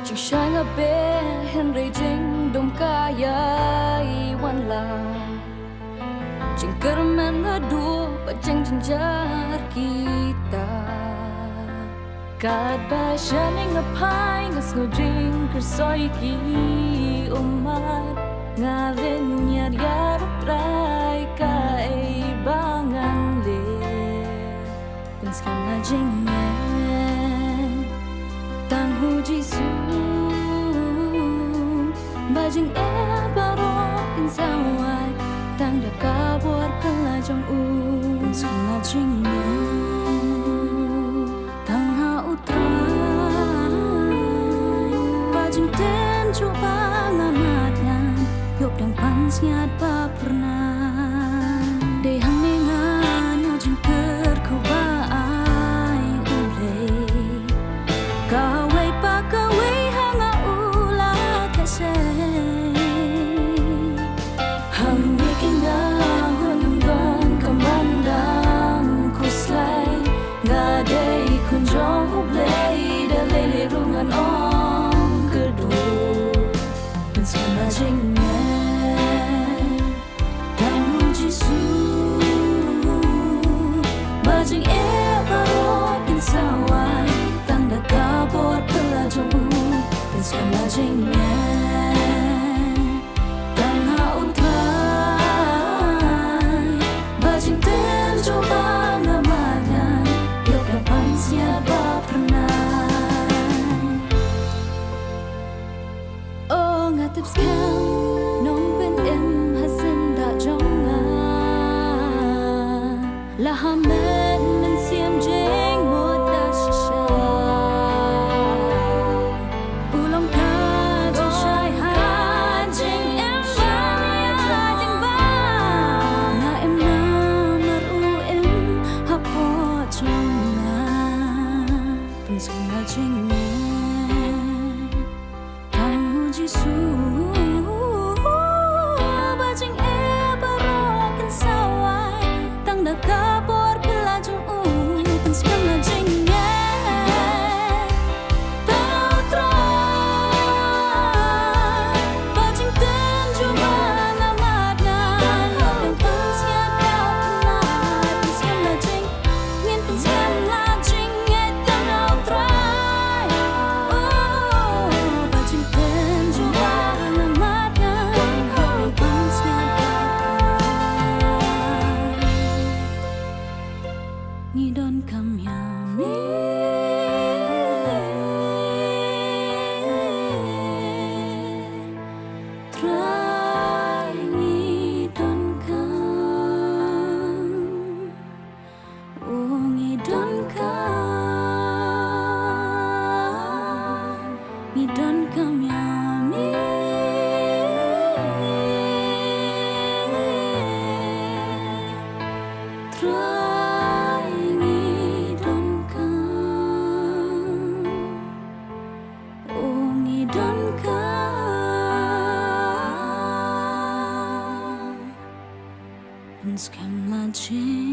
Chỉ sai ngã bé hen rây jing dom kaya I wan la Jing kermen la du bajang jinjar kita Kad ba shining ngapai ngas ngojing kersoi ki umat Ngalin nyar yar trai ka bangan le Penskan na jing tang hu jisu bajing barok in sawai tang da kabur kala jong u penskan na jing tang ha utrai bajing ten coba ngamat ngan yop dang pan siat pa pernah de hang nengan no jing ker ko ba ai ulei kawai pa kawai hanga ula kase hang bikin hunam ban kamandang kuslai ngadai kunjong ublei da lele rungan ong kedu penskan na jing bajing barokin sawai tang da kabor pela jong u penskan na jing tang ha untrai bajing ten coba ngamanan yop dapan siapa pernah oh ngatip skam nong ben em hasen da jonga la hamen men siam jeng moda shisha ulong ka jeng shai ha jeng em ba jeng ba na em na mar u em ha po chong na penskan na jeng tang hu jisu bajing barokin sawai tang da kabor pela jong u penskan na jing tau trai bajing ten coba ngamat ngan yang pensiat kau kenal penskan na jing ngin penskan na jing tau trai bajing ten coba ngamat ngan yang pensiat kau kenal ngidon kam yami try ngidon kam oh ngidon kam yami try ngidon kam oh ngidon kam penskan na jing